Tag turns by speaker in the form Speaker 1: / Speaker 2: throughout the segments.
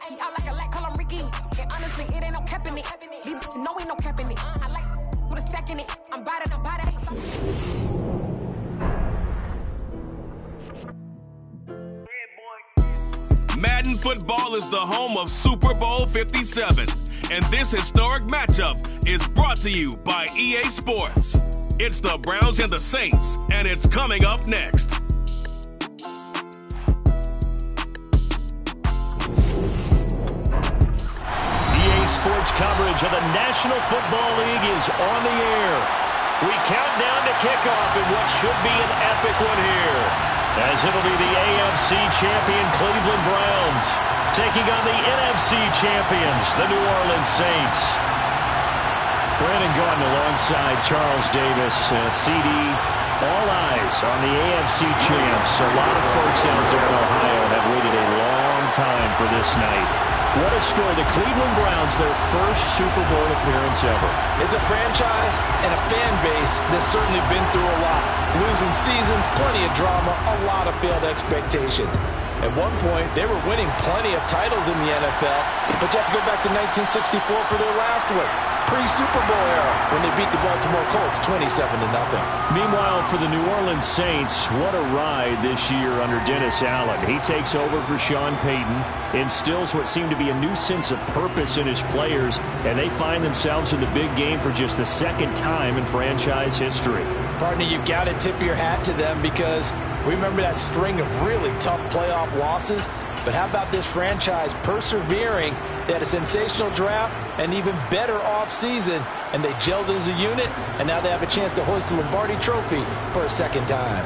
Speaker 1: He out like a light, call him Ricky. And honestly, it ain't no cap in it. These bitches know ain't no cap in it. I like with a stack in it. I'm by that.
Speaker 2: Madden football is the home of Super Bowl 57. And this historic matchup is brought to you by EA Sports. It's the Browns and the Saints, and it's coming up next.
Speaker 3: EA Sports coverage of the National Football League is on the air. We count down to kickoff in what should be an epic one here, as it'll be the AFC champion Cleveland Browns taking on the NFC champions, the New Orleans Saints. Brandon Gaudin alongside Charles Davis, CD. All eyes on the AFC champs. A lot of folks out there in Ohio have waited a long time for this night. What a story. The Cleveland Browns, their first Super Bowl appearance ever.
Speaker 4: It's a franchise and a fan base that's certainly been through a lot. Losing seasons, plenty of drama, a lot of failed expectations. At one point, they were winning plenty of titles in the NFL, but you have to go back to 1964 for their last one. Pre-Super Bowl era, when they beat the Baltimore Colts 27-0.
Speaker 3: Meanwhile, for the New Orleans Saints, what a ride this year under Dennis Allen. He takes over for Sean Payton, instills what seemed to be a new sense of purpose in his players, and they find themselves in the big game for just the second time in franchise history.
Speaker 4: Partner, you've got to tip your hat to them because we remember that string of really tough playoff losses. But how about this franchise persevering? They had a sensational draft, an even better offseason, and they gelled as a unit, and now they have a chance to hoist the Lombardi Trophy for a second time.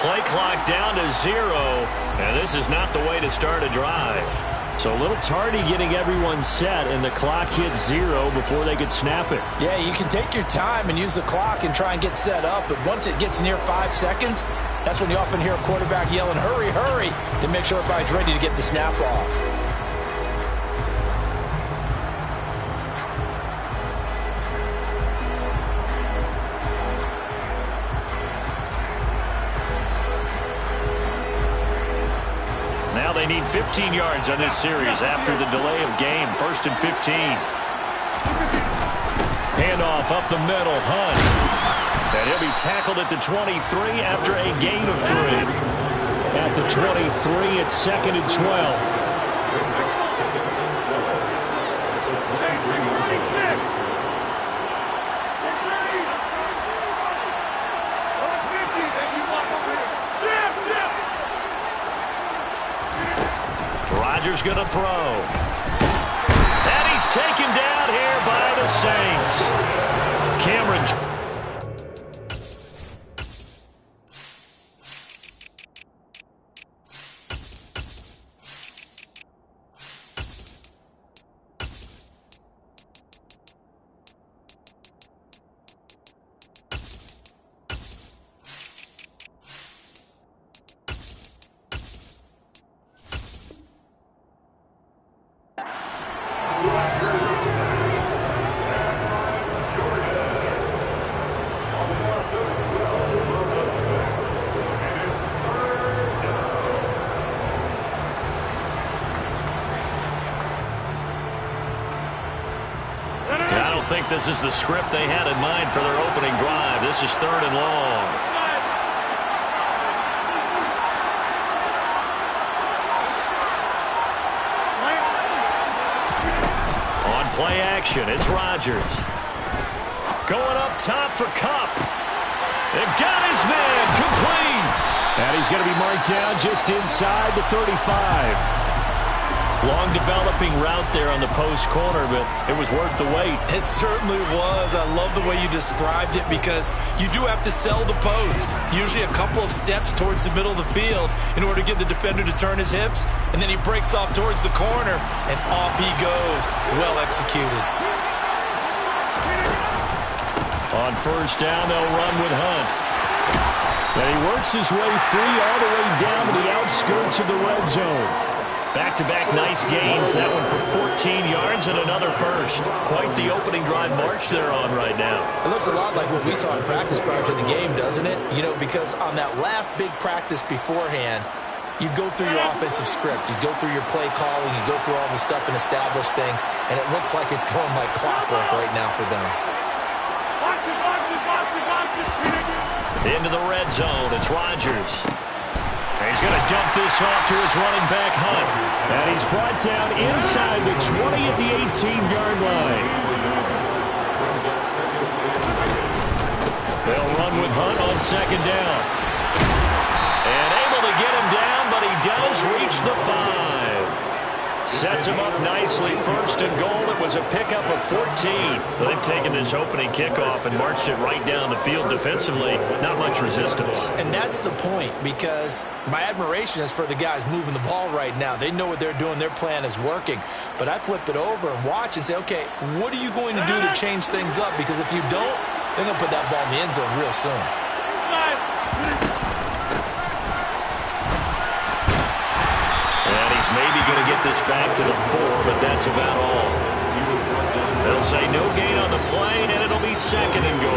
Speaker 3: Play clock down to 0, and this is not the way to start a drive. So a little tardy getting everyone set, and the clock hits 0 before they could snap it.
Speaker 4: Yeah, you can take your time and use the clock and try and get set up, but once it gets near 5 seconds, that's when you often hear a quarterback yelling, hurry, hurry, to make sure everybody's ready to get the snap off.
Speaker 3: Now they need 15 yards on this series after the delay of game. 1st and 15. Handoff up the middle. Hunt. And he'll be tackled at the 23 after a gain of 3. At the 23, it's 2nd and 12. Rodgers going to throw. And he's taken down here by the Saints. Cameron. I think this is the script they had in mind for their opening drive. This is 3rd and long. On play action, it's Rodgers. Going up top for Kupp. It got his man complete. And he's going to be marked down just inside the 35. Long developing route there on the post corner, but it was worth the wait.
Speaker 4: It certainly was. I love the way you described it because you do have to sell the post. Usually a couple of steps towards the middle of the field in order to get the defender to turn his hips, and then he breaks off towards the corner, and off he goes. Well executed.
Speaker 3: On 1st down, they'll run with Hunt. And he works his way free all the way down to the outskirts of the red zone. Back-to-back nice gains. That one for 14 yards and another first. Quite the opening drive march they're on right now.
Speaker 4: It looks a lot like what we saw in practice prior to the game, doesn't it? You know, because on that last big practice beforehand, you go through your offensive script. You go through your play calling. You go through all the stuff and establish things. And it looks like it's going like clockwork right now for them.
Speaker 3: Into the red zone. It's Rodgers. He's going to dump this off to his running back, Hunt. And he's brought down inside the 20 at the 18-yard line. They'll run with Hunt on second down. And able to get him down, but he does reach the 5. Sets him up nicely. First and goal. It was a pickup of 14. They've taken this opening kickoff and marched it right down the field defensively. Not much resistance.
Speaker 4: And that's the point, because my admiration is for the guys moving the ball right now. They know what they're doing. Their plan is working. But I flip it over and watch and say, okay, what are you going to do to change things up? Because if you don't, they're going to put that ball in the end zone real soon.
Speaker 3: Maybe going to get this back to the 4, but that's about all. They'll say no gain on the play, and it'll be second and goal.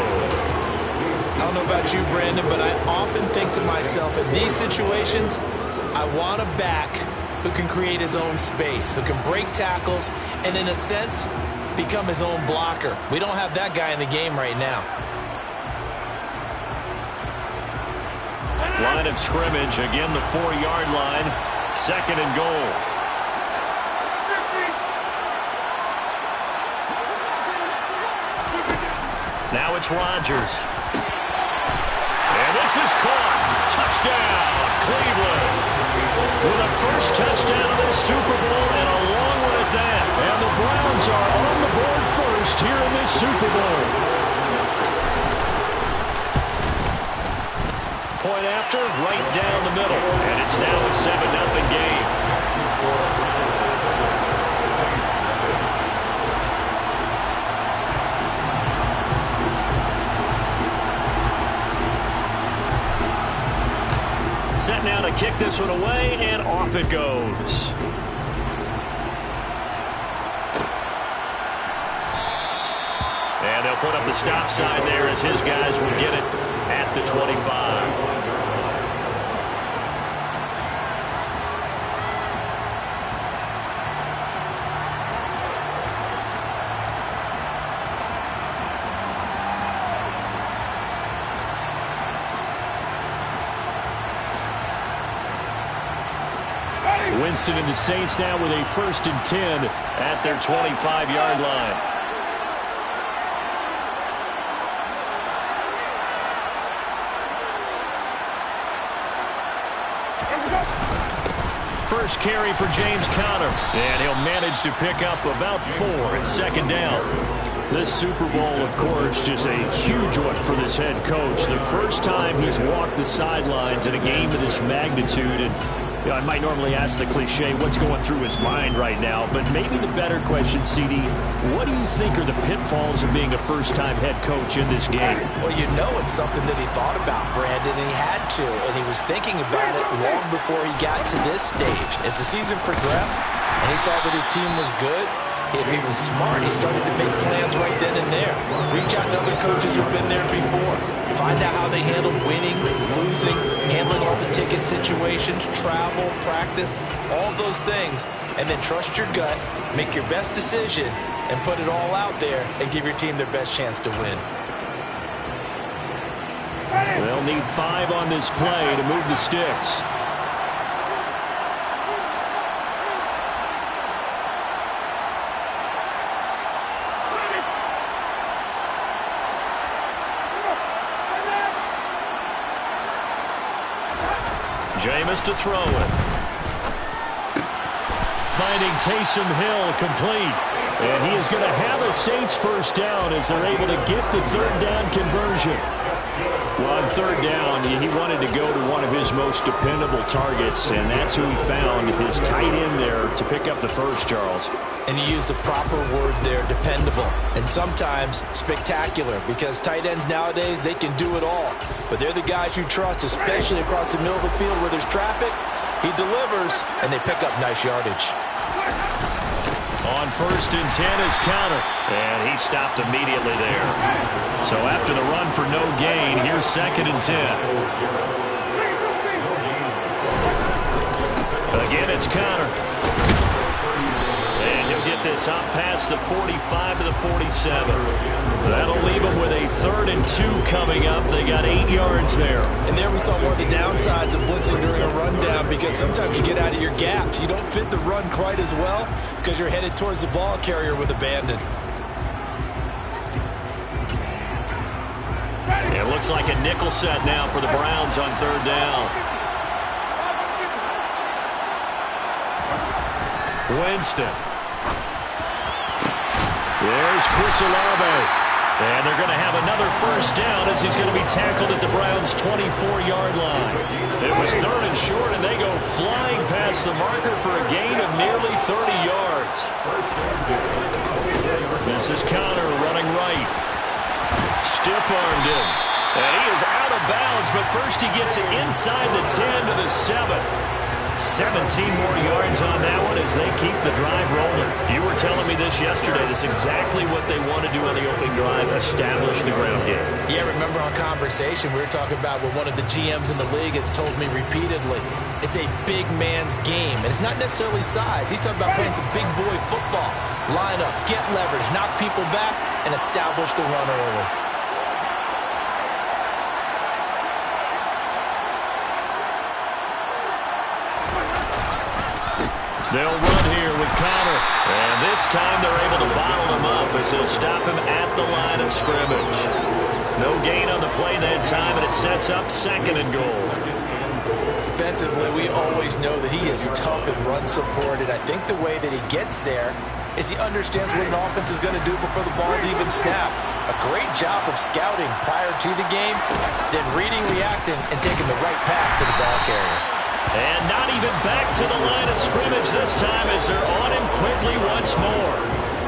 Speaker 4: I don't know about you, Brandon, but I often think to myself, in these situations, I want a back who can create his own space, who can break tackles, and in a sense, become his own blocker. We don't have that guy in the game right now.
Speaker 3: Line of scrimmage, again the 4-yard line. Second and goal. Now it's Rodgers. And this is caught. Touchdown, Cleveland. With a first touchdown of this Super Bowl and a long one at that. And the Browns are on the board first here in this Super Bowl. Point after, right down the middle. And it's now a 7-0 game. Set now to kick this one away, and off it goes. And they'll put up the stop sign there as his guys will get it at the 25. Winston and the Saints now with a 1st and 10 at their 25-yard line. First carry for James Conner, and he'll manage to pick up about 4 at second down. This Super Bowl, of course, just a huge one for this head coach. The first time he's walked the sidelines in a game of this magnitude. And you know, I might normally ask the cliche, what's going through his mind right now? But maybe the better question, CD, what do you think are the pitfalls of being a first-time head coach in this game?
Speaker 4: Well, you know it's something that he thought about, Brandon, and he had to. And he was thinking about it long before he got to this stage. As the season progressed and he saw that his team was good, if he was smart, he started to make plans right then and there. Reach out to other coaches who've been there before. Find out how they handle winning, losing, handling all the ticket situations, travel, practice, all those things. And then trust your gut, make your best decision, and put it all out there and give your team their best chance to win.
Speaker 3: They'll need 5 on this play to move the sticks. Jameis to throw it. Finding Taysom Hill complete. And he is going to have a Saints first down as they're able to get the 3rd down conversion. Well, on third down, he wanted to go to one of his most dependable targets, and that's who he found, his tight end there, to pick up the first, Charles.
Speaker 4: And you use the proper word there, dependable, and sometimes spectacular, because tight ends nowadays, they can do it all. But they're the guys you trust, especially across the middle of the field where there's traffic. He delivers, and they pick up nice yardage.
Speaker 3: On 1st and 10 is counter. And he stopped immediately there. So after the run for no gain, here's 2nd and 10. Again, it's counter. And he'll get this up past the 45 to the 47. That'll leave him with a 3rd and 2 coming up. They got 8 yards there.
Speaker 4: And there we saw one of the downsides of blitzing during a rundown, because sometimes you get out of your gaps. You don't fit the run quite as well because you're headed towards the ball carrier with abandon.
Speaker 3: It looks like a nickel set now for the Browns on 3rd down. Winston. There's Chris Olave. And they're going to have another 1st down as he's going to be tackled at the Browns' 24-yard line. It was 3rd and short, and they go flying past the marker for a gain of nearly 30 yards. This is Connor running right. Stiff-armed him. And he is out of bounds, but first he gets it inside the 10 to the 7. 17 more yards on that one as they keep the drive rolling. You were telling me this yesterday. This is exactly what they want to do on the opening drive, establish the ground game.
Speaker 4: Yeah, remember our conversation, we were talking about what one of the GMs in the league has told me repeatedly. It's a big man's game, and it's not necessarily size. He's talking about playing some big boy football. Line up, get leverage, knock people back, and establish the run early.
Speaker 3: They'll run here with Connor. And this time they're able to bottle him up as they'll stop him at the line of scrimmage. No gain on the play that time, and it sets up 2nd and goal.
Speaker 4: Defensively, we always know that he is tough and run supported. I think the way that he gets there is he understands what an offense is going to do before the ball's even snapped. A great job of scouting prior to the game, then reading, reacting, and taking the right path to the ball carrier.
Speaker 3: And not even back to the line of scrimmage this time as they're on him quickly once more.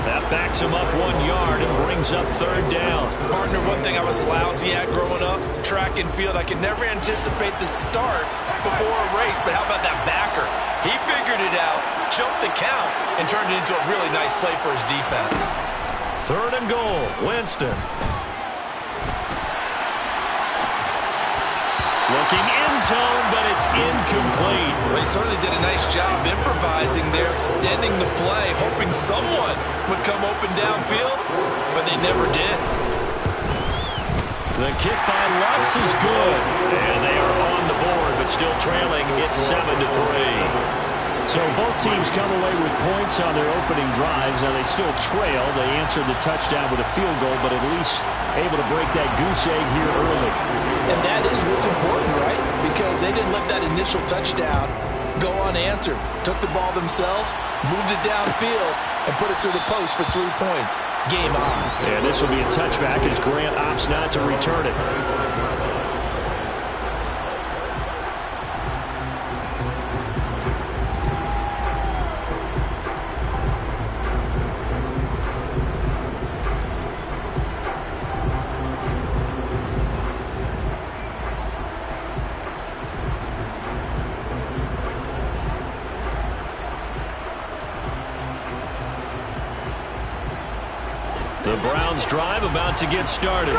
Speaker 3: That backs him up 1 yard and brings up 3rd down.
Speaker 4: Partner, one thing I was lousy at growing up, track and field, I could never anticipate the start before a race, but how about that backer? He figured it out, jumped the count, and turned it into a really nice play for his defense.
Speaker 3: 3rd and goal, Winston. Looking end zone, but it's incomplete.
Speaker 4: Well, he certainly did a nice job improvising there, extending the play, hoping someone would come open downfield, but they never did.
Speaker 3: The kick by Lutz is good, and they are on the board, but still trailing. It's 7-3. So both teams come away with points on their opening drives. Now they still trail. They answered the touchdown with a field goal, but at least able to break that goose egg here early.
Speaker 4: And that is what's important, right? Because they didn't let that initial touchdown go unanswered. Took the ball themselves, moved it downfield, and put it through the post for 3 points. Game on.
Speaker 3: And this will be a touchback as Grant opts not to return it. The Browns drive about to get started.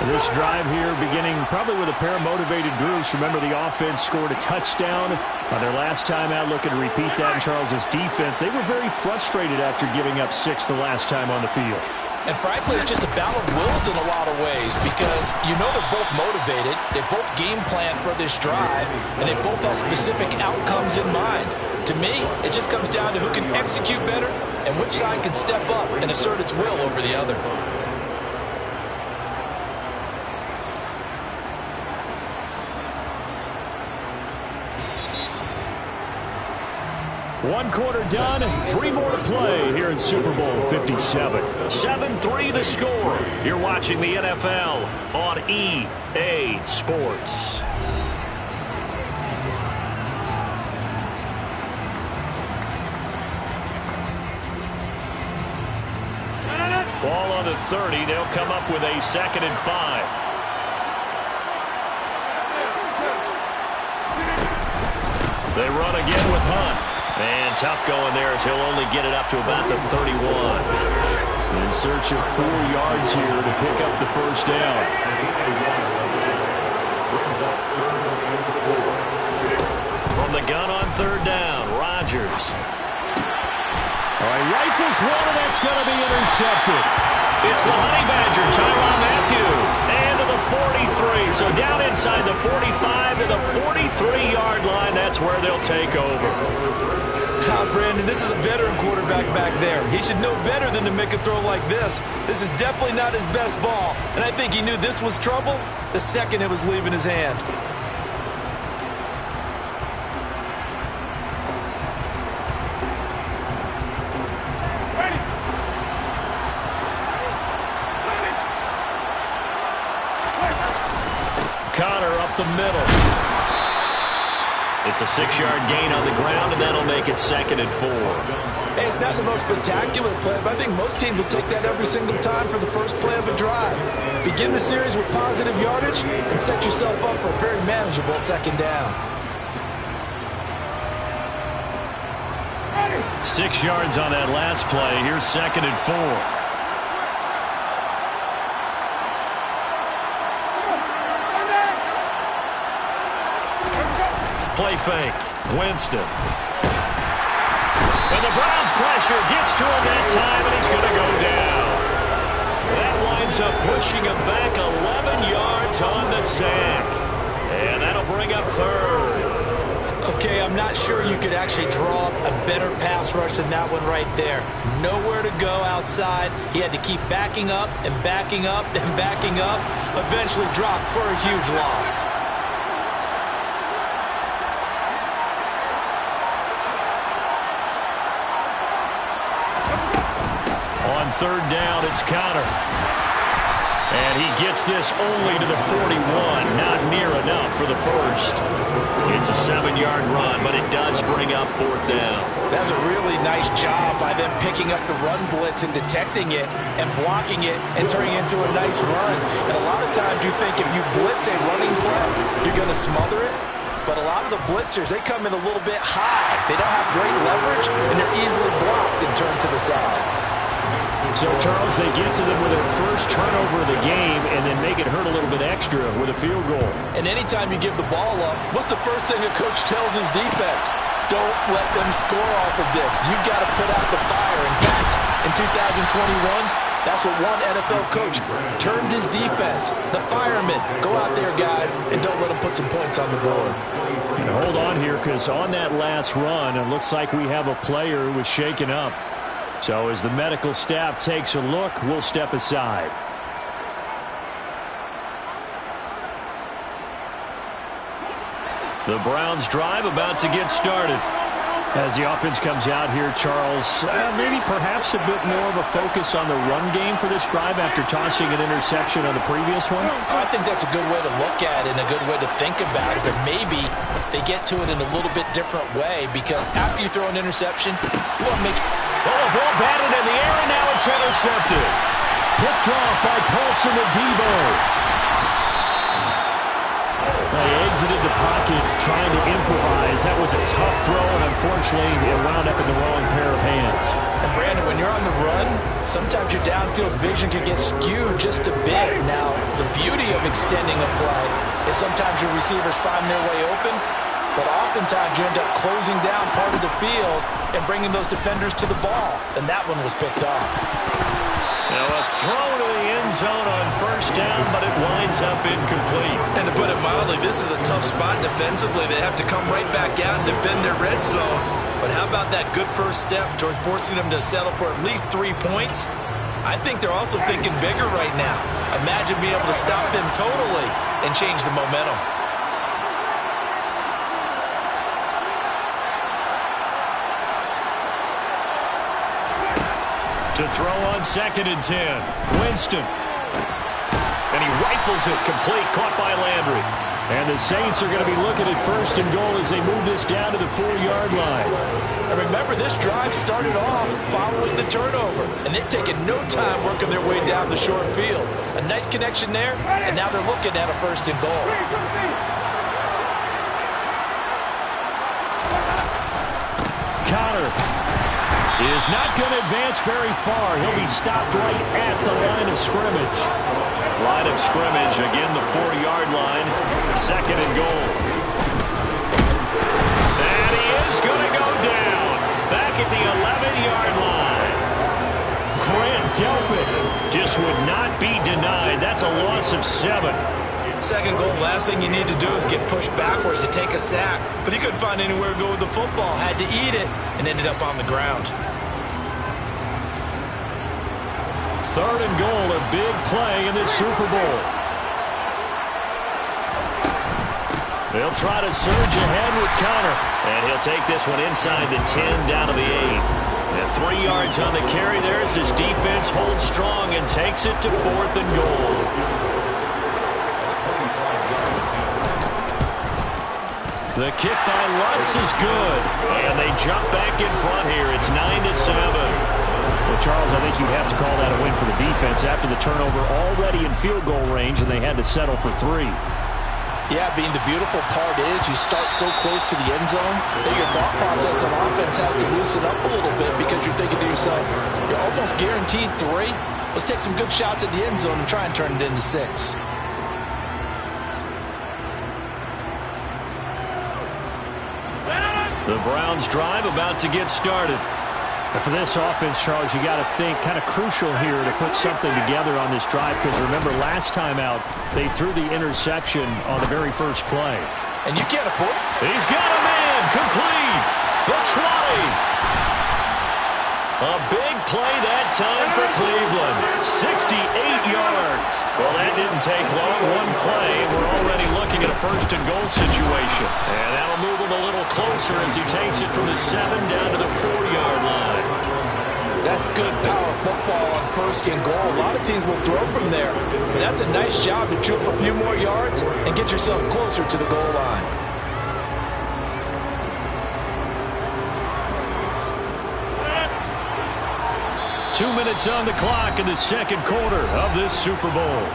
Speaker 3: This drive here beginning probably with a pair of motivated groups. Remember, the offense scored a touchdown on their last time out. Looking to repeat that in Charles's defense. They were very frustrated after giving up 6 the last time on the field.
Speaker 4: And frankly, it's just a battle of wills in a lot of ways, because you know they're both motivated, they both game plan for this drive, and they both have specific outcomes in mind. To me, it just comes down to who can execute better and which side can step up and assert its will over the other.
Speaker 3: 1 quarter done, 3 more to play here in Super Bowl 57. 7-3 the score. You're watching the NFL on EA Sports. Ball on the 30. They'll come up with a 2nd and 5. They run again with Hunt. And tough going there as he'll only get it up to about the 31. In search of 4 yards here to pick up the first down. From the gun on 3rd down, Rodgers. All right, rifles one, and that's going to be intercepted. It's the Honey Badger, Tyrann Mathieu. And to the 43. So down inside the 45 to the 43-yard line. That's where they'll take over.
Speaker 4: Brandon, this is a veteran quarterback back there. He should know better than to make a throw like this. This is definitely not his best ball. And I think he knew this was trouble the second it was leaving his hand.
Speaker 3: The middle. It's a 6-yard gain on the ground, and that'll make it 2nd and 4.
Speaker 4: Hey, it's not the most spectacular play, but I think most teams will take that every single time for the first play of a drive. Begin the series with positive yardage and set yourself up for a very manageable 2nd down.
Speaker 3: 6 yards on that last play. Here's 2nd and 4. Play fake. Winston. And the Browns pressure gets to him that time, and he's going to go down. That winds up pushing him back 11 yards on the sack. And that'll bring up 3rd.
Speaker 4: Okay, I'm not sure you could actually draw a better pass rush than that one right there. Nowhere to go outside. He had to keep backing up and backing up and backing up. Eventually dropped for a huge loss.
Speaker 3: On 3rd down, it's Connor. And he gets this only to the 41. Not near enough for the first. It's a 7-yard run, but it does bring up 4th down.
Speaker 4: That's a really nice job by them picking up the run blitz and detecting it and blocking it and turning it into a nice run. And a lot of times you think if you blitz a running play, you're going to smother it. But a lot of the blitzers, they come in a little bit high. They don't have great leverage, and they're easily blocked and turned to the side.
Speaker 3: So, Charles, they get to them with their first turnover of the game and then make it hurt a little bit extra with a field goal.
Speaker 4: And anytime you give the ball up, what's the first thing a coach tells his defense? Don't let them score off of this. You've got to put out the fire. In fact, in 2021, that's what one NFL coach termed his defense. The firemen. Go out there, guys, and don't let them put some points on the board.
Speaker 3: And hold on here, because on that last run, it looks like we have a player who was shaken up. So as the medical staff takes a look, we'll step aside. The Browns drive about to get started. As the offense comes out here, Charles, maybe perhaps a bit more of a focus on the run game for this drive after tossing an interception on the previous one?
Speaker 4: I think that's a good way to look at it and a good way to think about it, but maybe they get to it in a little bit different way, because after you throw an interception, you want to make...
Speaker 3: Oh, a ball batted in the air, and now it's intercepted. Picked off by Paulson Adebo. They exited the pocket trying to improvise. That was a tough throw, and unfortunately, it wound up in the wrong pair of hands.
Speaker 4: And Brandon, when you're on the run, sometimes your downfield vision can get skewed just a bit. Now, the beauty of extending a play is sometimes your receivers find their way open, but oftentimes you end up closing down part of the field and bringing those defenders to the ball, and that one was picked off.
Speaker 3: Now a throw to the end zone on 1st down, but it winds up incomplete.
Speaker 4: And to put it mildly, this is a tough spot defensively. They have to come right back out and defend their red zone. But how about that good first step towards forcing them to settle for at least 3 points? I think they're also thinking bigger right now. Imagine being able to stop them totally and change the momentum.
Speaker 3: To throw on 2nd and 10. Winston. And he rifles it complete, caught by Landry. And the Saints are going to be looking at 1st and goal as they move this down to the 4-yard line.
Speaker 4: And remember, this drive started off following the turnover, and they've taken no time working their way down the short field. A nice connection there, and now they're looking at a 1st and goal.
Speaker 3: Connor is not going to advance very far. He'll be stopped right at the line of scrimmage. Line of scrimmage, again the 4-yard line. 2nd and goal. And he is going to go down. Back at the 11-yard line. Grant Delpit just would not be denied. That's a loss of 7.
Speaker 4: 2nd goal, last thing you need to do is get pushed backwards to take a sack. But he couldn't find anywhere to go with the football. Had to eat it and ended up on the ground.
Speaker 3: 3rd and goal, a big play in this Super Bowl. They'll try to surge ahead with Connor. And he'll take this one inside the 10 down to the 8. And 3 yards on the carry there as his defense holds strong and takes it to 4th and goal. The kick by Lutz is good. And they jump back in front here. It's 9-7. Well, Charles, I think you have to call that a win for the defense after the turnover already in field goal range, and they had to settle for 3.
Speaker 4: Yeah, being the beautiful part is you start so close to the end zone that your thought process on offense has to loosen up a little bit because you're thinking to yourself, you're almost guaranteed 3. Let's take some good shots at the end zone and try and turn it into 6.
Speaker 3: The Browns drive about to get started. And for this offense, Charles, you got to think kind of crucial here to put something together on this drive because remember last time out they threw the interception on the very first play.
Speaker 4: And you can't afford it.
Speaker 3: He's got a man complete. The 20. A big play that time for Cleveland. 68 yards. Well, that didn't take long. One play. We're already looking at a 1st and goal situation. And that'll move him a little closer as he takes it from the 7 down to the 4-yard line.
Speaker 4: That's good power football on 1st and goal. A lot of teams will throw from there. But that's a nice job to chew up a few more yards and get yourself closer to the goal line.
Speaker 3: Two minutes on the clock in the 2nd quarter of this Super Bowl.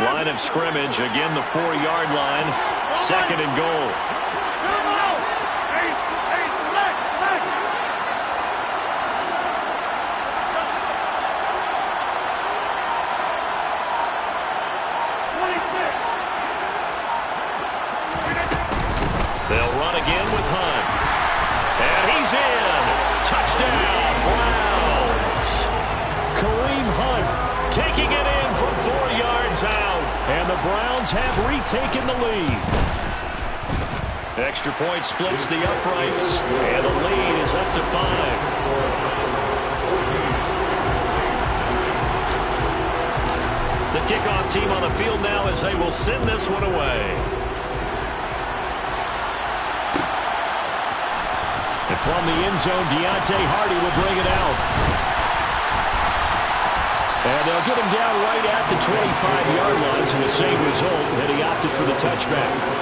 Speaker 3: Line of scrimmage, again the 4-yard line, 2nd and goal. They'll run again with Hunt. And he's in. Touchdown, Browns. Kareem Hunt taking it in from 4 yards out. And the Browns have retaken the lead. Extra point splits the uprights. And the lead is up to 5. The kickoff team on the field now as they will send this one away. And from the end zone, Deontay Hardy will bring it out. And they'll get him down right at the 25-yard line, so the same result that he opted for the touchback.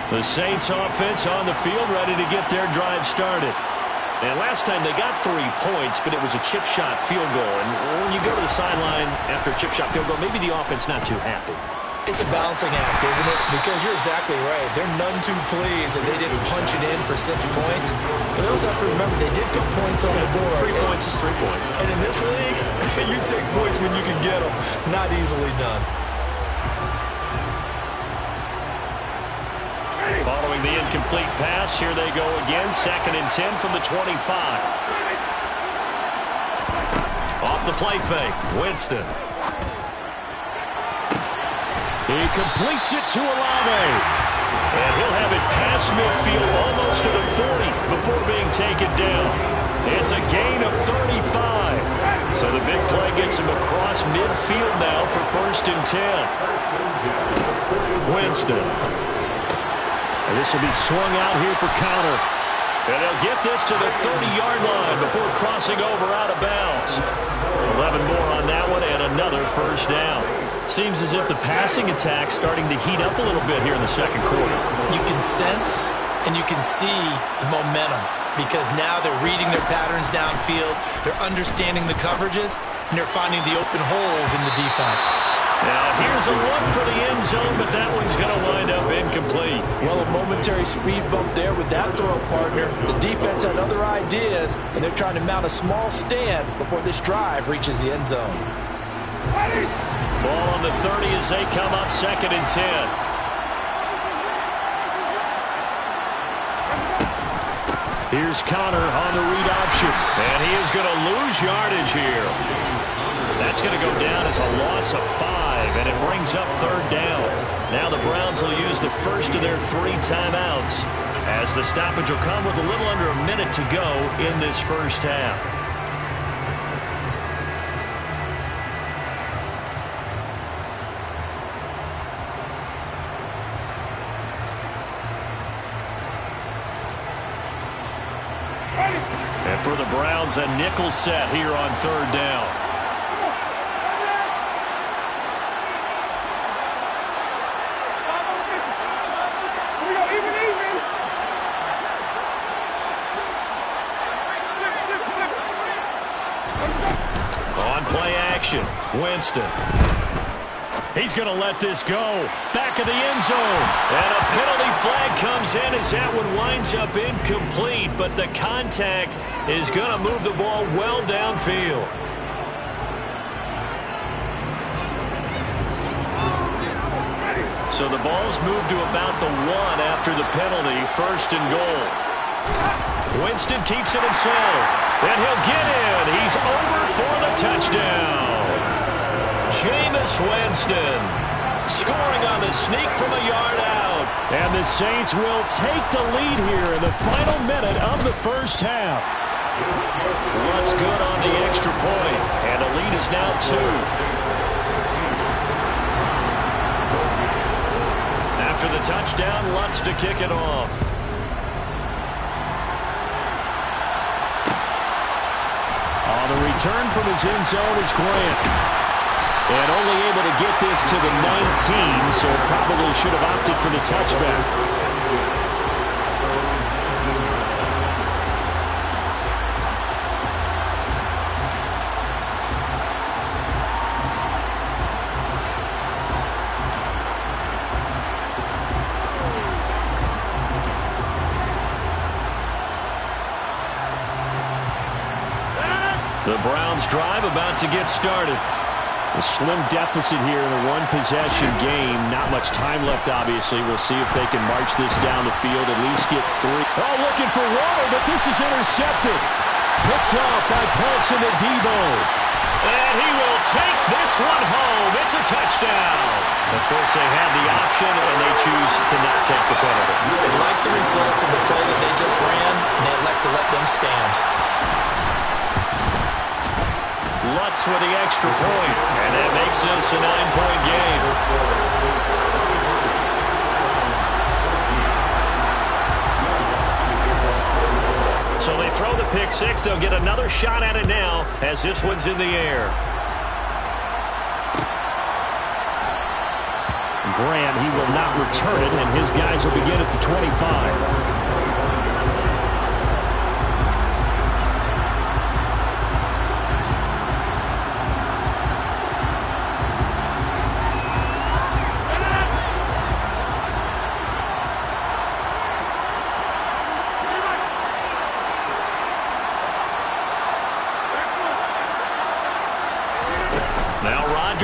Speaker 3: The Saints offense on the field ready to get their drive started. And last time they got 3 points, but it was a chip shot field goal. And when you go to the sideline after a chip shot field goal, maybe the offense not too happy.
Speaker 4: It's a balancing act, isn't it? Because you're exactly right. They're none too pleased that they didn't punch it in for 6 points. But they also have to remember they did put points on the board.
Speaker 3: 3 points is 3 points.
Speaker 4: And in this league, you take points when you can get them. Not easily done.
Speaker 3: Following the incomplete pass, here they go again. 2nd and 10 from the 25. Off the play fake, Winston. He completes it to Olave. And he'll have it past midfield almost to the 40 before being taken down. It's a gain of 35. So the big play gets him across midfield now for 1st and 10. Winston. And this will be swung out here for counter. And they'll get this to the 30-yard line before crossing over out of bounds. 11 more on that one and another 1st down. Seems as if the passing attack's starting to heat up a little bit here in the 2nd quarter.
Speaker 4: You can sense and you can see the momentum because now they're reading their patterns downfield, they're understanding the coverages, and they're finding the open holes in the defense.
Speaker 3: Now here's a look for the end zone, but that one's going to wind up incomplete.
Speaker 4: Well, a momentary speed bump there with that throw, partner. The defense had other ideas, and they're trying to mount a small stand before this drive reaches the end zone.
Speaker 3: Ball on the 30 as they come up 2nd and 10. Here's Connor on the read option. And he is going to lose yardage here. That's going to go down as a loss of 5, and it brings up 3rd down. Now the Browns will use the first of their 3 timeouts as the stoppage will come with a little under a minute to go in this 1st half. And for the Browns, a nickel set here on 3rd down. On play action, Winston. He's going to let this go. Back of the end zone. And a penalty flag comes in as that one winds up incomplete. But the contact is going to move the ball well downfield. So the ball's moved to about the 1 after the penalty. 1st and goal. Winston keeps it himself. And he'll get in. He's over for the touchdown. Jameis Winston scoring on the sneak from a yard out. And the Saints will take the lead here in the final minute of the 1st half. Lutz good on the extra point. And the lead is now 2. After the touchdown, Lutz to kick it off. The return from his end zone is Grant. And only able to get this to the 19, so probably should have opted for the touchback. The Browns drive about to get started. A slim deficit here in a one-possession game. Not much time left, obviously. We'll see if they can march this down the field, at least get 3. Oh, looking for water, but this is intercepted. Picked up by Paulson Adebo. And he will take this one home. It's a touchdown. Of course, they had the option, and they choose to not take the penalty.
Speaker 4: They like the results of the play that they just ran, and they elect to let them stand.
Speaker 3: Lutz with the extra point, and that makes this a 9-point game. So they throw the pick 6. They'll get another shot at it now as this one's in the air. Grant, he will not return it, and his guys will begin at the 25.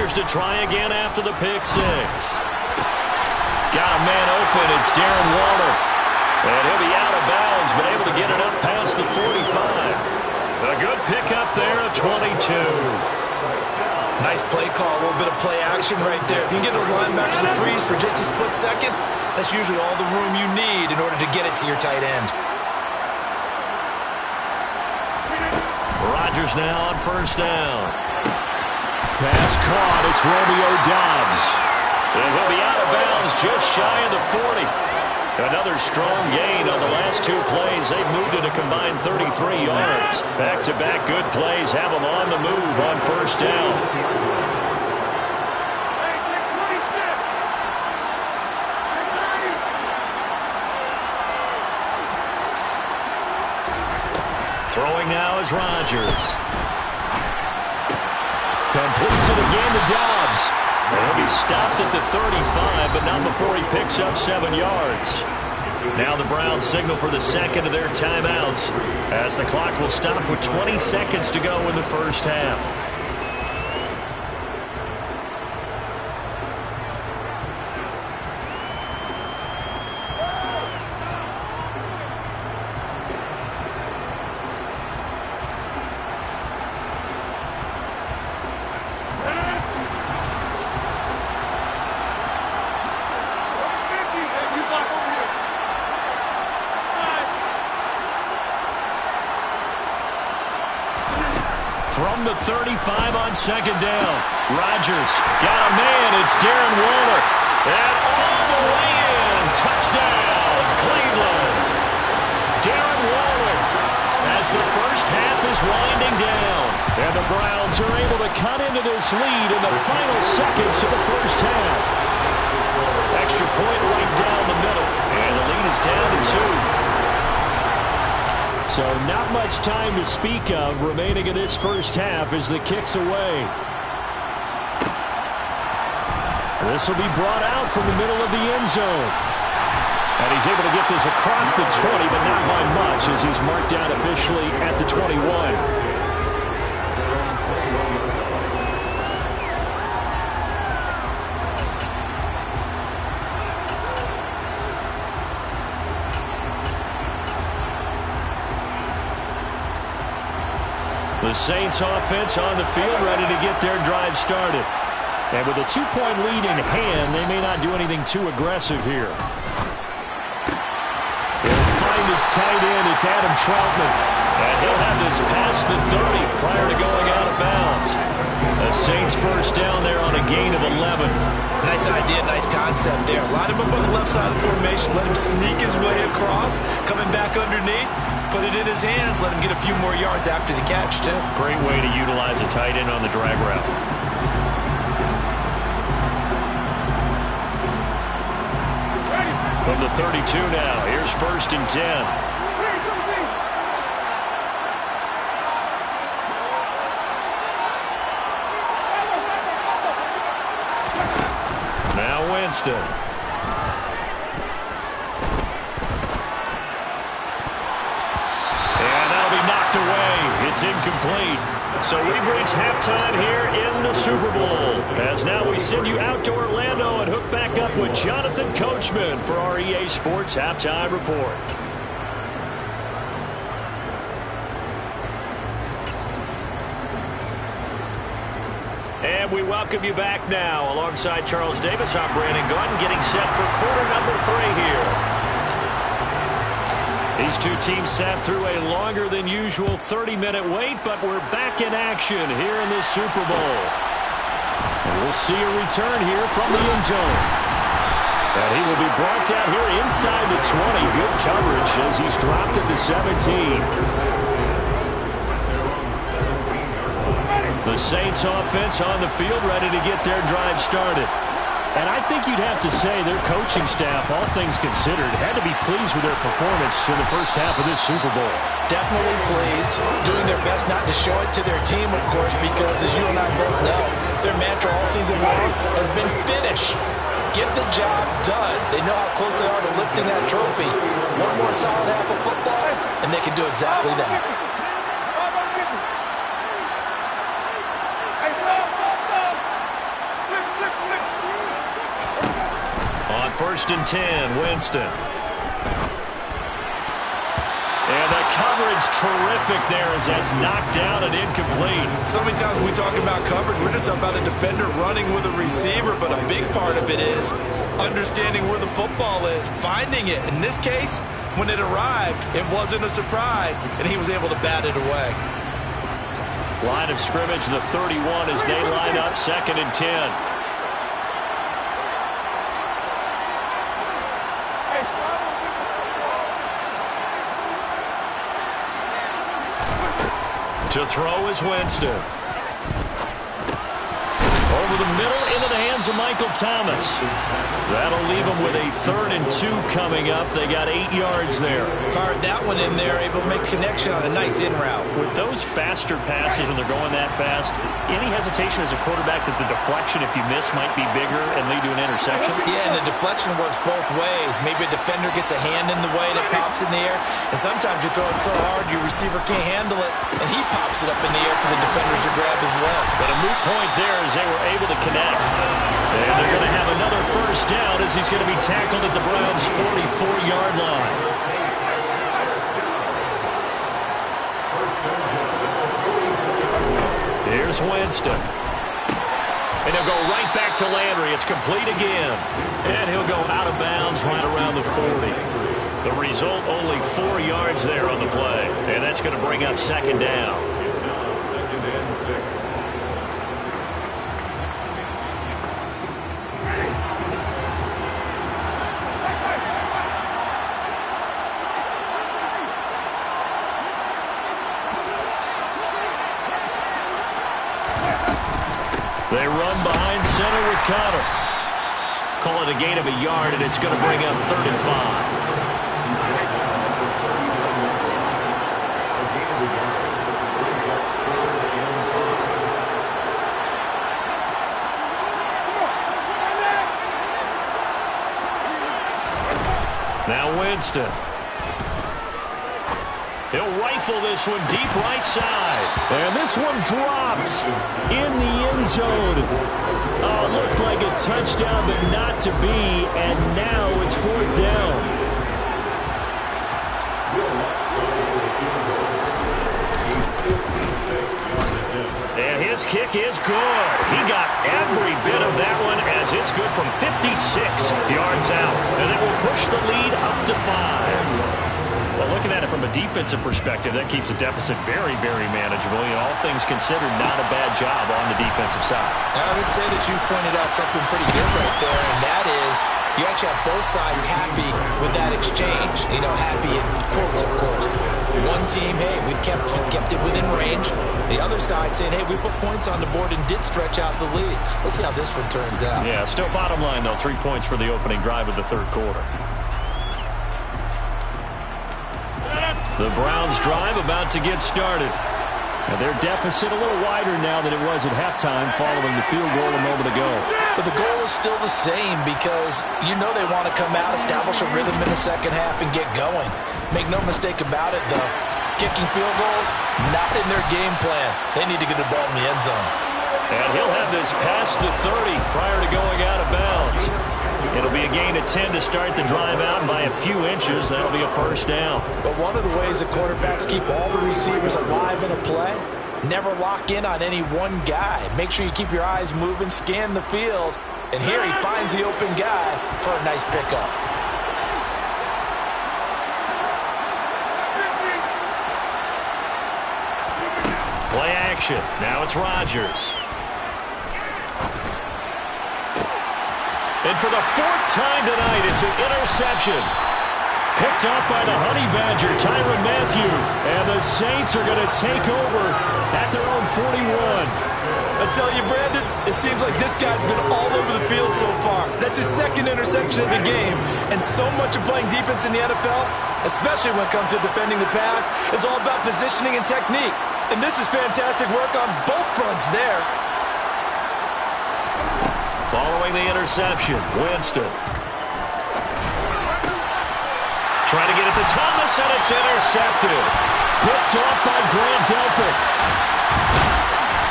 Speaker 3: To try again after the pick 6. got a man open. It's Darren Waller. And he'll be out of bounds, but able to get it up past the 45. A good pickup there at 22.
Speaker 4: Nice play call, a little bit of play action right there. If you can get those linebackers to freeze for just a split second, that's usually all the room you need in order to get it to your tight end.
Speaker 3: Rodgers now on first down. Pass caught. It's Romeo Doubs. And he'll be out of bounds just shy of the 40. Another strong gain on the last two plays. They've moved it a combined 33 yards. Back-to-back good plays have them on the move on first down. Throwing now is Rodgers. Completes it again to Doubs. He'll be stopped at the 35, but not before he picks up 7 yards. Now the Browns signal for the second of their timeouts, as the clock will stop with 20 seconds to go in the first half. From the 35 on second down. Rodgers got a man. It's Darren Waller. And all the way in. Touchdown, Cleveland. Darren Waller as the first half is winding down. And the Browns are able to cut into this lead in the final seconds of the first half. Extra point right down the middle. And the lead is down to 2. So not much time to speak of remaining in this first half as the kick's away. This will be brought out from the middle of the end zone. And he's able to get this across the 20, but not by much as he's marked down officially at the 21. The Saints offense on the field, ready to get their drive started. And with a 2-point lead in hand, they may not do anything too aggressive here. He'll find its tight end. It's Adam Troutman. And he'll have this past the 30 prior to going out of bounds. The Saints first down there on a gain of 11.
Speaker 4: Nice idea, nice concept there. Line him up on the left side of the formation. Let him sneak his way across. Coming back underneath. Put it in his hands. Let him get a few more yards after the catch, too.
Speaker 3: Great way to utilize a tight end on the drag route. From the 32 now. Here's first and 10. Now Winston. It's incomplete. So we've reached halftime here in the Super Bowl. As now we send you out to Orlando and hook back up with Jonathan Coachman for our EA Sports Halftime Report. And we welcome you back now. Alongside Charles Davis, I'm Brandon Gordon, getting set for quarter number 3 here. These two teams sat through a longer than usual 30-minute wait, but we're back in action here in this Super Bowl. And we'll see a return here from the end zone. And he will be brought down here inside the 20. Good coverage as he's dropped at the 17. The Saints offense on the field ready to get their drive started. And I think you'd have to say their coaching staff, all things considered, had to be pleased with their performance in the first half of this Super Bowl.
Speaker 4: Definitely pleased, doing their best not to show it to their team, of course, because as you and I both know, their mantra all season long has been finish. Get the job done. They know how close they are to lifting that trophy. One more solid half of football, and they can do exactly that.
Speaker 3: first and 10, Winston. And the coverage terrific there as that's knocked down and incomplete.
Speaker 4: So many times when we talk about coverage, we're just about a defender running with a receiver, but a big part of it is understanding where the football is, finding it. In this case, when it arrived, it wasn't a surprise, and he was able to bat it away.
Speaker 3: Line of scrimmage, the 31 as they line up, 2nd and 10. To throw is Winston. Over the middle, into the hands of Michael Thomas. That'll leave them with a 3rd and 2 coming up. They got 8 yards there.
Speaker 4: Fired that one in there, able to make connection on a nice in route.
Speaker 3: With those faster passes and they're going that fast, any hesitation as a quarterback that the deflection, if you miss, might be bigger and lead to an interception?
Speaker 4: Yeah, and the deflection works both ways. Maybe a defender gets a hand in the way and it pops in the air, and sometimes you throw it so hard your receiver can't handle it, and he pops it up in the air for the defenders to grab as well.
Speaker 3: But a moot point there as they were able to connect. And they're going to have another first down as he's going to be tackled at the Browns' 44-yard line. Here's Winston. And he'll go right back to Landry. It's complete again. And he'll go out of bounds right around the 40. The result, only 4 yards there on the play. And that's going to bring up 2nd down. They run behind center with Connor. Call it a gain of a yard, and it's going to bring up 3rd and 5. Now Winston. He'll rifle this one deep right side. And this one dropped in the end zone. Looked like a touchdown, but not to be. And now it's 4th down. And his kick is good. He got every bit of that one as it's good from 56 yards out. And that will push the lead up to 5. Well, looking at it from a defensive perspective, that keeps the deficit very, very manageable. You know, all things considered, not a bad job on the defensive side.
Speaker 4: I would say that you pointed out something pretty good right there, and that is you actually have both sides happy with that exchange. You know, happy in quotes, of course. One team, hey, we've kept it within range. The other side saying, hey, we put points on the board and did stretch out the lead. Let's see how this one turns out.
Speaker 3: Yeah, still bottom line, though, 3 points for the opening drive of the 3rd quarter. The Browns drive about to get started. And their deficit a little wider now than it was at halftime following the field goal a moment ago.
Speaker 4: But the goal is still the same because you know they want to come out, establish a rhythm in the second half, and get going. Make no mistake about it, though. Kicking field goals, not in their game plan. They need to get the ball in the end zone.
Speaker 3: And he'll have this past the 30 prior to going out of bounds. It'll be a gain of 10 to start the drive out by a few inches. That'll be a first down.
Speaker 4: But one of the ways the quarterbacks keep all the receivers alive in a play, never lock in on any one guy. Make sure you keep your eyes moving, scan the field. And here he finds the open guy for a nice pickup.
Speaker 3: Play action. Now it's Rodgers. And for the 4th time tonight, it's an interception. Picked off by the Honey Badger, Tyrann Mathieu. And the Saints are going to take over at their own 41.
Speaker 4: I tell you, Brandon, it seems like this guy's been all over the field so far. That's his 2nd interception of the game. And so much of playing defense in the NFL, especially when it comes to defending the pass, is all about positioning and technique. And this is fantastic work on both fronts there.
Speaker 3: Following the interception, Winston. Trying to get it to Thomas, and it's intercepted. Picked off by Grant Delpit.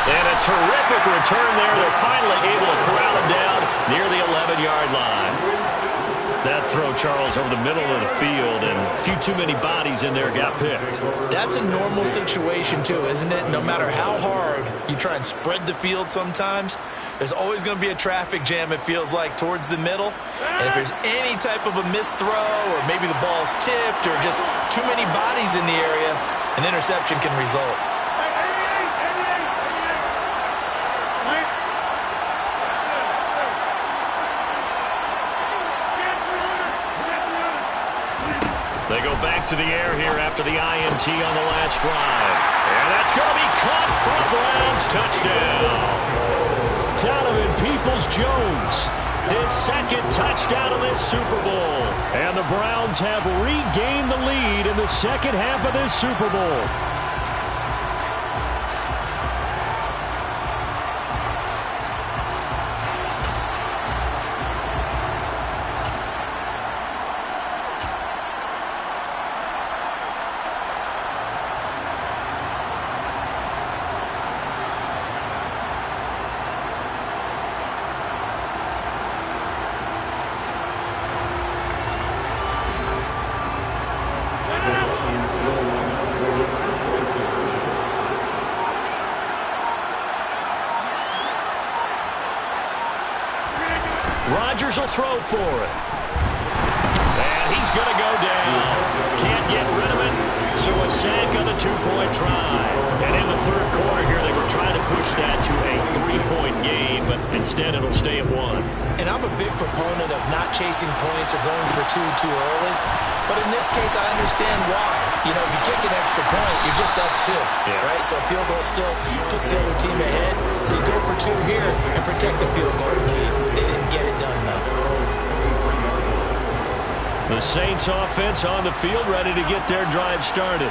Speaker 3: And a terrific return there. They're finally able to corral him down near the 11-yard line. That throw, Charles, over the middle of the field, and a few too many bodies in there got picked.
Speaker 4: That's a normal situation, too, isn't it? No matter how hard you try and spread the field sometimes, there's always going to be a traffic jam, it feels like, towards the middle. And if there's any type of a missed throw, or maybe the ball's tipped, or just too many bodies in the area, an interception can result.
Speaker 3: They go back to the air here after the INT on the last drive. And that's going to be caught for a Browns touchdown. Donovan Peoples-Jones, his second touchdown of this Super Bowl. And the Browns have regained the lead in the second half of this Super Bowl. Rodgers will throw for it. And he's going to go down. Can't get rid of it. So a sack on the two-point try. And in the third quarter here, they were trying to push that to a three-point game, but instead it'll stay at one.
Speaker 4: And I'm a big proponent of not chasing points or going for two too early. But in this case, I understand why. You know, if you kick an extra point, you're just up two, right? So a field goal still puts the other team ahead. So you go for two here and protect the field goal lead. They didn't get it done, though.
Speaker 3: The Saints offense on the field, ready to get their drive started.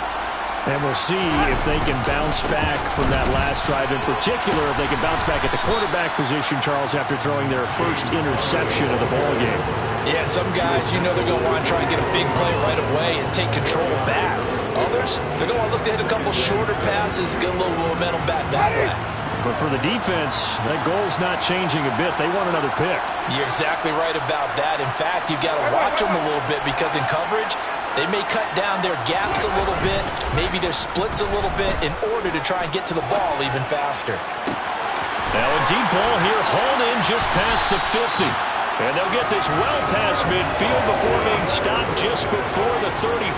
Speaker 3: And we'll see if they can bounce back from that last drive. In particular, if they can bounce back at the quarterback position, Charles, after throwing their first interception of the ball game.
Speaker 4: Yeah, some guys, you know they're going to want to try and get a big play right away and take control back. Others, they're going to look to hit a couple shorter passes, get a little momentum back that way.
Speaker 3: But for the defense, that goal's not changing a bit. They want another pick.
Speaker 4: You're exactly right about that. In fact, you've got to watch them a little bit because in coverage, they may cut down their gaps a little bit, maybe their splits a little bit in order to try and get to the ball even faster.
Speaker 3: Now a deep ball here, hauled in just past the 50. And they'll get this well past midfield before being stopped just before the 35.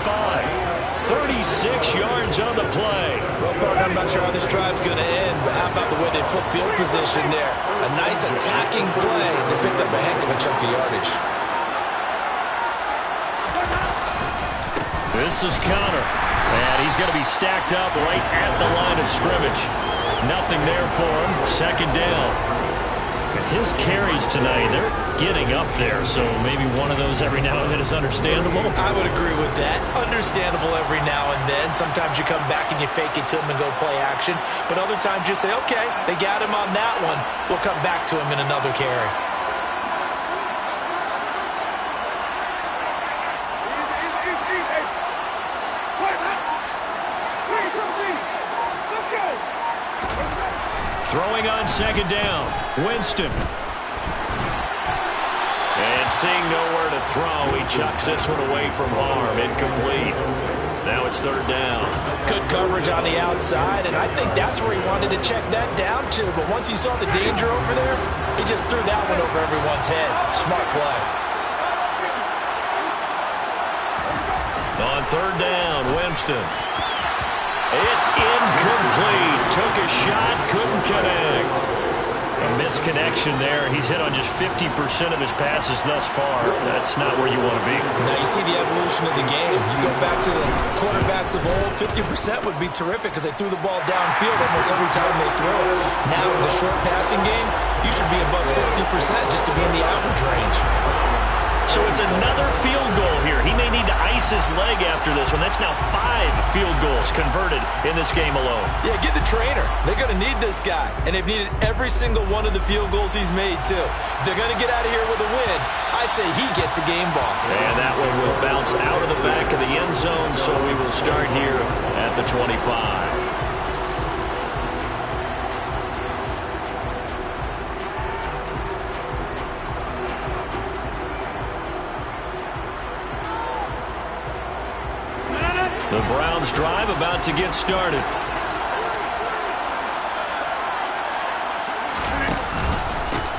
Speaker 3: 36 yards on the play.
Speaker 4: Well, partner, I'm not sure how this drive's going to end, but how about the way they flip field position there? A nice attacking play. They picked up a heck of a chunk of yardage.
Speaker 3: This is Connor, and he's going to be stacked up right at the line of scrimmage. Nothing there for him. Second down. His carries tonight, they're getting up there, so maybe one of those every now and then is understandable.
Speaker 4: I would agree with that. Understandable every now and then. Sometimes you come back and you fake it to him and go play action, but other times you say, okay, they got him on that one. We'll come back to him in another carry.
Speaker 3: Throwing on second down, Winston. And seeing nowhere to throw, he chucks this one away from harm, incomplete. Now it's third down.
Speaker 4: Good coverage on the outside, and I think that's where he wanted to check that down to. But once he saw the danger over there, he just threw that one over everyone's head. Smart play.
Speaker 3: On third down, Winston. It's incomplete. Took a shot, couldn't connect. A misconnection there. He's hit on just 50% of his passes thus far. That's not where you want to be.
Speaker 4: Now you see the evolution of the game. You go back to the quarterbacks of old, 50% would be terrific because they threw the ball downfield almost every time they throw it. Now with a short passing game, you should be above 60% just to be in the average range.
Speaker 3: So it's another field goal here. He may need to ice his leg after this one. That's now 5 field goals converted in this game alone.
Speaker 4: Yeah, get the trainer. They're going to need this guy. And they've needed every single one of the field goals he's made, too. If they're going to get out of here with a win, I say he gets a game ball.
Speaker 3: And that one will bounce out of the back of the end zone, so we will start here at the 25. The Browns drive about to get started.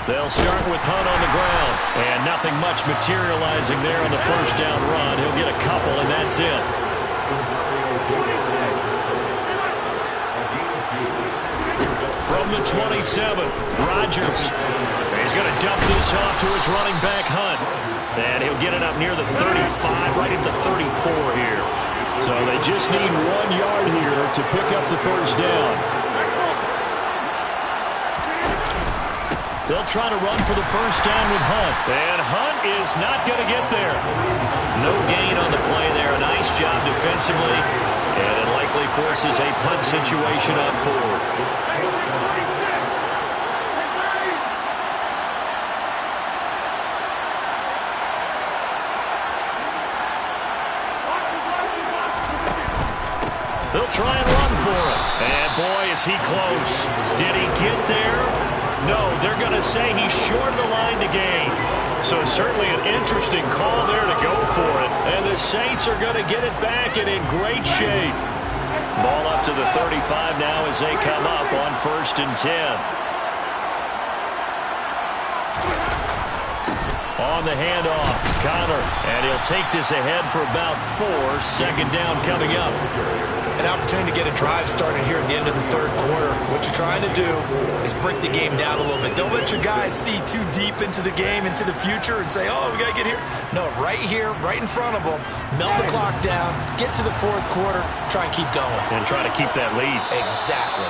Speaker 3: They'll start with Hunt on the ground. And nothing much materializing there on the first down run. He'll get a couple, and that's it. From the 27, Rodgers. He's going to dump this off to his running back, Hunt. And he'll get it up near the 35, right at the 34 here. So they just need 1 yard here to pick up the first down. They'll try to run for the first down with Hunt. And Hunt is not going to get there. No gain on the play there. A nice job defensively. And it likely forces a punt situation on fourth. They'll try and run for it. And boy, is he close. Did he get there? No, they're going to say he's short of the line to gain. So certainly an interesting call there to go for it. And the Saints are going to get it back and in great shape. Ball up to the 35 now as they come up on 1st and 10. On the handoff, Connor, and he'll take this ahead for about 4. 2nd down coming up.
Speaker 4: An opportunity to get a drive started here at the end of the 3rd quarter. What you're trying to do is break the game down a little bit. Don't let your guys see too deep into the game, into the future, and say, oh, we got to get here. No, right here, right in front of them, melt the clock down, get to the 4th quarter, try and keep going.
Speaker 3: And try to keep that lead.
Speaker 4: Exactly.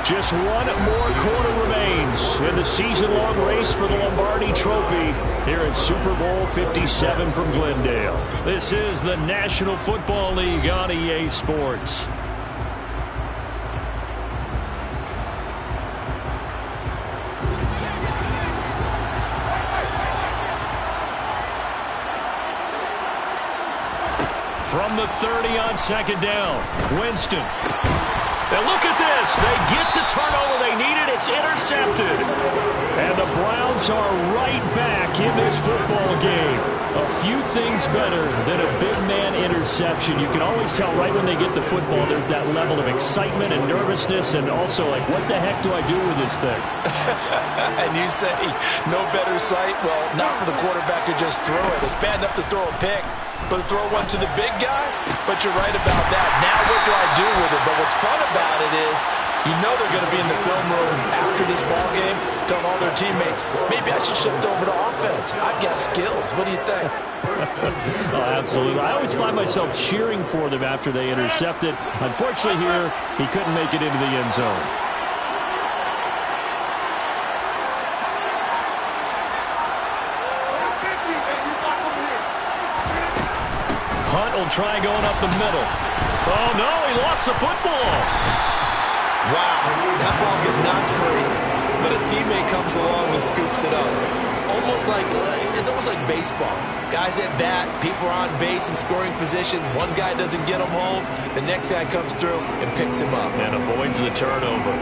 Speaker 3: Just 1 more quarter remains in the season-long race for the Lombardi Trophy here at Super Bowl 57 from Glendale. This is the National Football League on EA Sports. From the 30 on 2nd down, Winston. And look at this. They get the turnover they needed. It's intercepted. And the Browns are right back in this football game. A few things better than a big man interception. You can always tell right when they get the football, there's that level of excitement and nervousness and also like, what the heck do I do with this thing?
Speaker 4: And you say, no better sight? Well, not for the quarterback to just throw it. It's bad enough to throw a pick. But throw one to the big guy? But you're right about that. Now what do I do with it? But what's fun about it is you know they're going to be in the film room after this ball game telling all their teammates, maybe I should shift over to offense. I've got skills. What do you think?
Speaker 3: Oh, absolutely. I always find myself cheering for them after they intercept it. Unfortunately here, he couldn't make it into the end zone. Hunt will try going up the middle. Oh, no, he lost the football.
Speaker 4: Wow, that ball gets knocked free, but a teammate comes along and scoops it up. It's almost like baseball. Guys at bat, people are on base in scoring position. One guy doesn't get him home. The next guy comes through and picks him up.
Speaker 3: And avoids the turnover.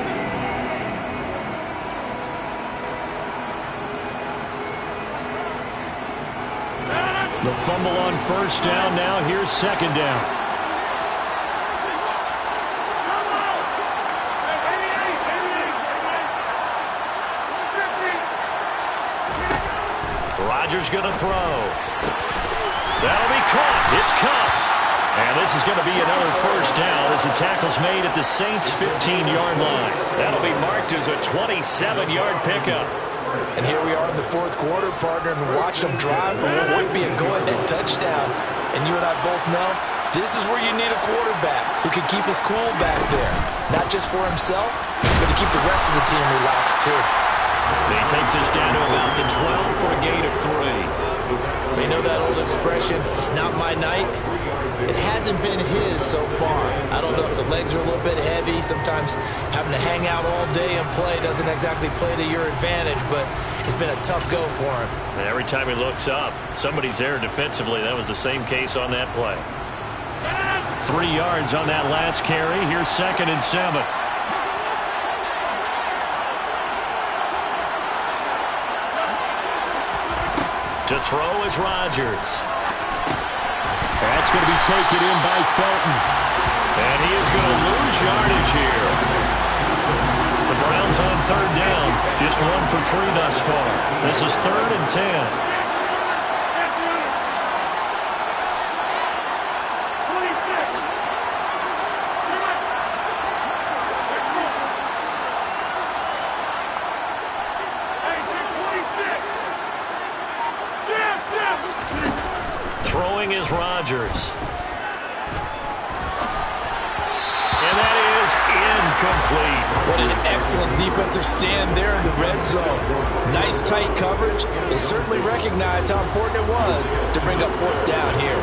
Speaker 3: The fumble on 1st down. Now here's 2nd down. Rodgers going to throw. That'll be caught. It's caught. And this is going to be another 1st down as the tackle's made at the Saints' 15-yard line. That'll be marked as a 27-yard pickup.
Speaker 4: And here we are in the 4th quarter, partner, and watch them drive for what would be a go-ahead touchdown. And you and I both know this is where you need a quarterback who can keep his cool back there. Not just for himself, but to keep the rest of the team relaxed, too.
Speaker 3: He takes us down to about the 12 for a gain of 3.
Speaker 4: You know that old expression, it's not my night? It hasn't been his so far. I don't know if the legs are a little bit heavy. Sometimes having to hang out all day and play doesn't exactly play to your advantage, but it's been a tough go for him.
Speaker 3: And every time he looks up, somebody's there defensively. That was the same case on that play. 3 yards on that last carry. Here's 2nd and 7. To throw is Rodgers. That's going to be taken in by Felton. And he is going to lose yardage here. The Browns on third down. Just 1 for 3 thus far. This is 3rd and 10. Throwing is Rodgers. And that is incomplete.
Speaker 4: What an excellent defensive stand there in the red zone. Nice tight coverage. They certainly recognized how important it was to bring up 4th down here.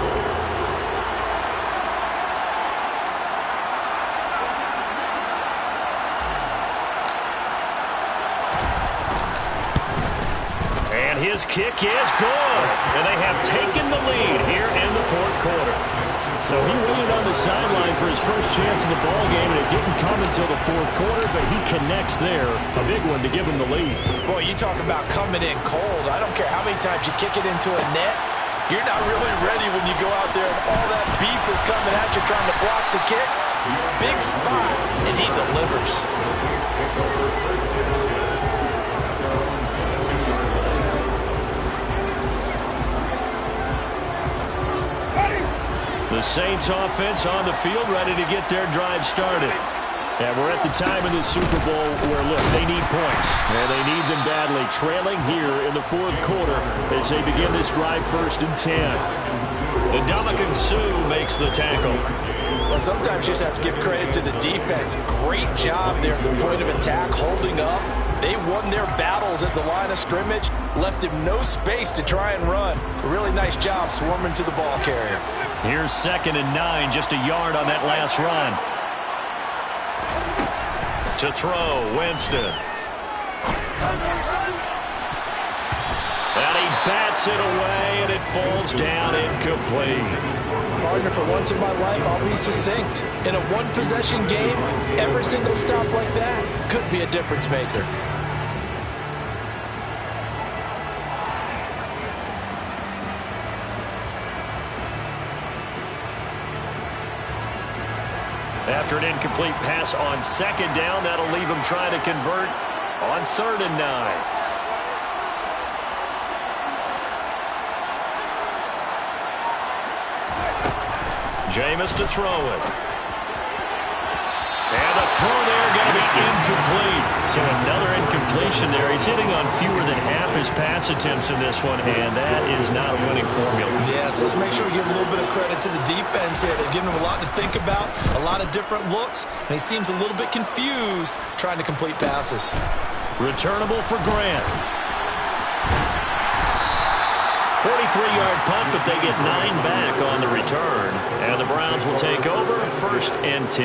Speaker 3: And his kick is good. And they have taken the lead here in the 4th quarter. So he waited on the sideline for his first chance of the ball game, and it didn't come until the 4th quarter, but he connects there. A big one to give him the lead.
Speaker 4: Boy, you talk about coming in cold. I don't care how many times you kick it into a net. You're not really ready when you go out there and all that beef is coming at you trying to block the kick. Big spot, and he delivers.
Speaker 3: The Saints offense on the field, ready to get their drive started. And we're at the time in the Super Bowl where, look, they need points. And they need them badly. Trailing here in the 4th quarter as they begin this drive 1st and 10. And Ndamukong Suh makes the tackle.
Speaker 4: Well, sometimes you just have to give credit to the defense. Great job there at the point of attack, holding up. They won their battles at the line of scrimmage, left him no space to try and run. A really nice job swarming to the ball carrier.
Speaker 3: Here's 2nd and 9, just a yard on that last run. To throw, Winston. And he bats it away, and it falls down incomplete.
Speaker 4: Partner, for once in my life, I'll be succinct. In a one-possession game, every single stop like that could be a difference maker.
Speaker 3: After an incomplete pass on 2nd down, that'll leave him trying to convert on 3rd and 9. Jameis to throw it. And the throw there going to be incomplete. So another incompletion there. He's hitting on fewer than half his pass attempts in this one, and that is not a winning formula.
Speaker 4: Yes, let's make sure we give a little bit of credit to the defense here. They've given him a lot to think about, a lot of different looks, and he seems a little bit confused trying to complete passes.
Speaker 3: Returnable for Grant. 43-yard punt, but they get 9 back on the return. And the Browns will take over 1st and 10.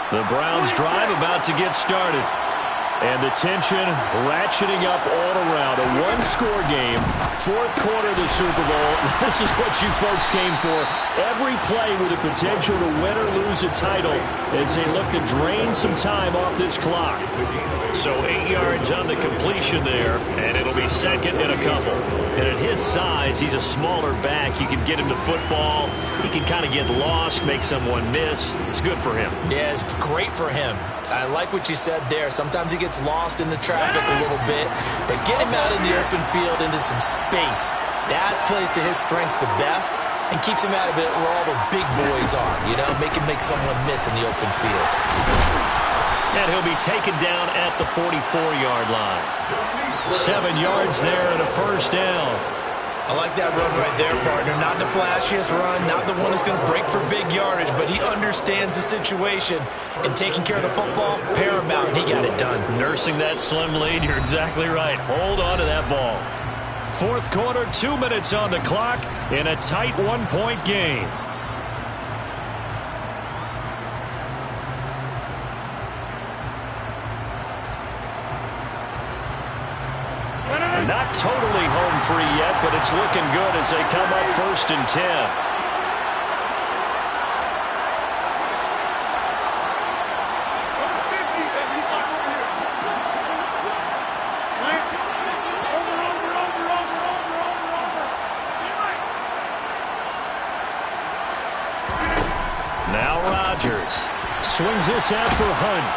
Speaker 3: The Browns drive about to get started. And the tension ratcheting up all around. A one-score game. 4th quarter of the Super Bowl. This is what you folks came for. Every play with the potential to win or lose a title as they look to drain some time off this clock. So 8 yards on the completion there, and it'll be 2nd and a couple. And at his size, he's a smaller back. You can get him the football. He can kind of get lost, make someone miss. It's good for him.
Speaker 4: Yeah, it's great for him. I like what you said there. Sometimes he gets lost in the traffic a little bit, but get him out in the open field into some space. That plays to his strengths the best and keeps him out of it where all the big boys are, you know, make him make someone miss in the open field.
Speaker 3: And he'll be taken down at the 44-yard line. 7 yards there and a 1st down.
Speaker 4: I like that run right there, partner. Not the flashiest run, not the one that's going to break for big yardage, but he understands the situation, and taking care of the football, paramount, and he got it done.
Speaker 3: Nursing that slim lead, you're exactly right. Hold on to that ball. 4th quarter, 2 minutes on the clock in a tight 1-point game. Not totally home free yet, but it's looking good as they come up 1st and 10. Swings this out for Hunt.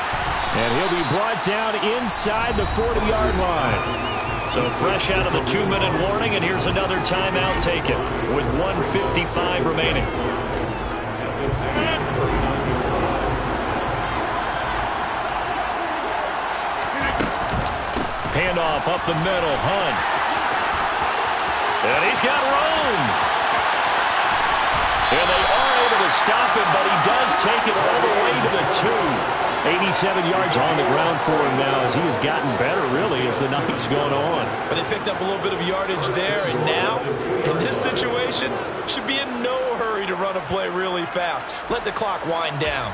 Speaker 3: And he'll be brought down inside the 40-yard line. So fresh out of the 2-minute warning, and here's another timeout taken with 1:55 remaining. Handoff up the middle, Hunt. And he's got room. And they are able to stop him, but he does take it all the way to the 2. 87 yards on the ground for him now as he has gotten better, really, as the night's gone on.
Speaker 4: But they picked up a little bit of yardage there, and now, in this situation, should be in no hurry to run a play really fast. Let the clock wind down.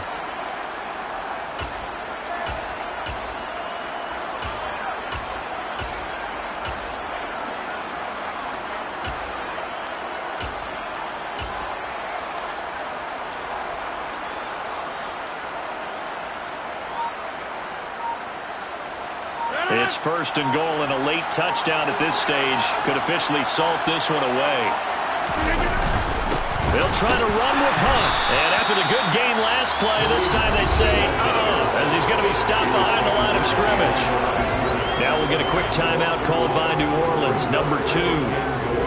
Speaker 3: It's first and goal, and a late touchdown at this stage could officially salt this one away. They'll try to run with Hunt. And after the good gain last play, this time they say, as he's going to be stopped behind the line of scrimmage. Now we'll get a quick timeout called by New Orleans, number 2,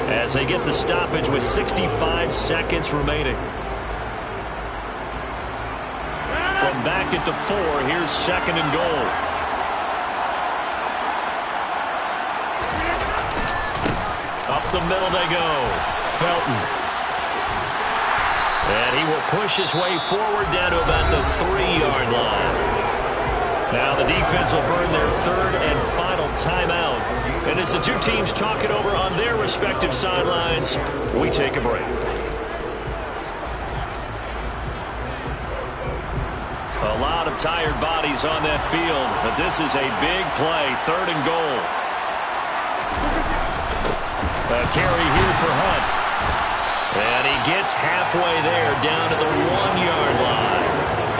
Speaker 3: as they get the stoppage with 65 seconds remaining. From back at the 4, here's second and goal. Up the middle they go. Felton. And he will push his way forward down to about the 3-yard line. Now the defense will burn their third and final timeout. And as the two teams talk it over on their respective sidelines, we take a break. A lot of tired bodies on that field, but this is a big play, third and goal. A carry here for Hunt. And he gets halfway there, down to the 1-yard line.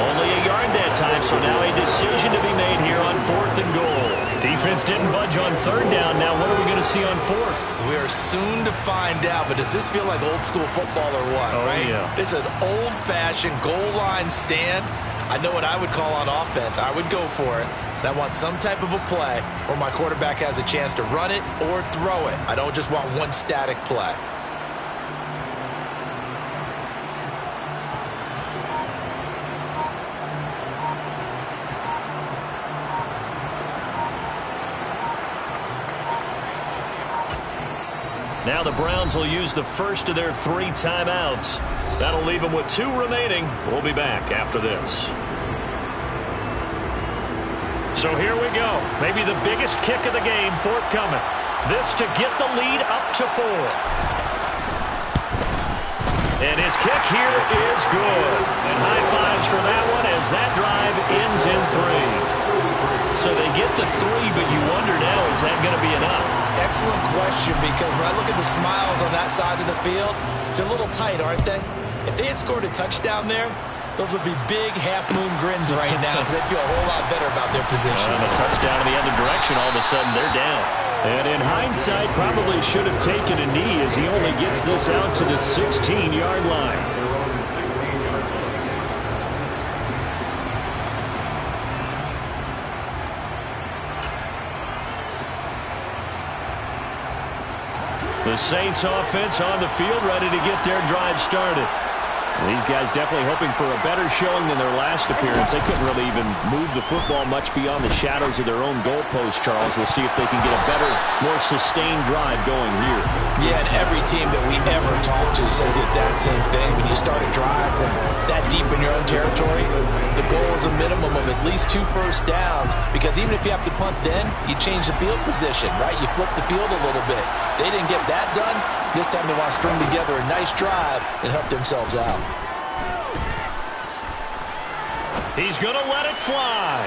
Speaker 3: Only a yard that time, so now a decision to be made here on fourth and goal. Defense didn't budge on third down. Now what are we going to see on fourth?
Speaker 4: We are soon to find out, but does this feel like old school football or what, right?
Speaker 3: Yeah.
Speaker 4: This is an old-fashioned goal line stand. I know what I would call on offense. I would go for it. I want some type of a play where my quarterback has a chance to run it or throw it. I don't just want one static play.
Speaker 3: Now the Browns will use the first of their 3 timeouts. That'll leave them with 2 remaining. We'll be back after this. So here we go. Maybe the biggest kick of the game forthcoming. This to get the lead up to 4. And his kick here is good. And high fives for that one as that drive ends in 3. So they get the 3, but you wonder now, is that going to be enough?
Speaker 4: Excellent question, because when I look at the smiles on that side of the field, they're a little tight, aren't they? If they had scored a touchdown there, those would be big half-moon grins right now because they feel a whole lot better about their position.
Speaker 3: And a touchdown in the other direction, all of a sudden they're down. And in hindsight, probably should have taken a knee as he only gets this out to the 16-yard line. The Saints offense on the field, ready to get their drive started. These guys definitely hoping for a better showing than their last appearance. They couldn't really even move the football much beyond the shadows of their own goalpost, Charles. We'll see if they can get a better, more sustained drive going here.
Speaker 4: Yeah, and every team that we ever talk to says the exact same thing. When you start a drive from that deep in your own territory, the goal is a minimum of at least 2 first downs, because even if you have to punt then, you change the field position, right? You flip the field a little bit. They didn't get that done. This time they want to string together a nice drive and help themselves out.
Speaker 3: He's going to let it fly.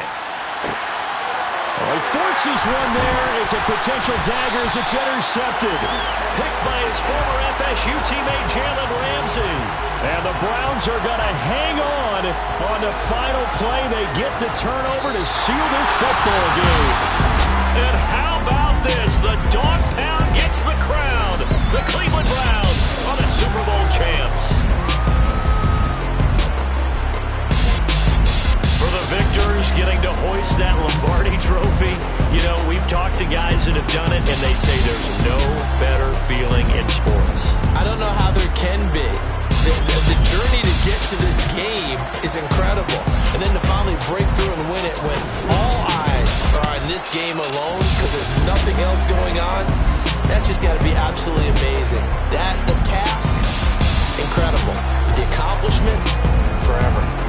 Speaker 3: He forces one there. It's a potential dagger as it's intercepted. Picked by his former FSU teammate Jalen Ramsey. And the Browns are going to hang on the final play. They get the turnover to seal this football game. And how about this? The dog pound gets the crowd. The Cleveland Browns are the Super Bowl champs. talk to guys that have done it, and they say there's no better feeling in sports.
Speaker 4: I don't know how there can be. The journey to get to this game is incredible. And then to finally break through and win it when all eyes are on this game alone because there's nothing else going on, that's just got to be absolutely amazing. The task, incredible. The accomplishment, forever.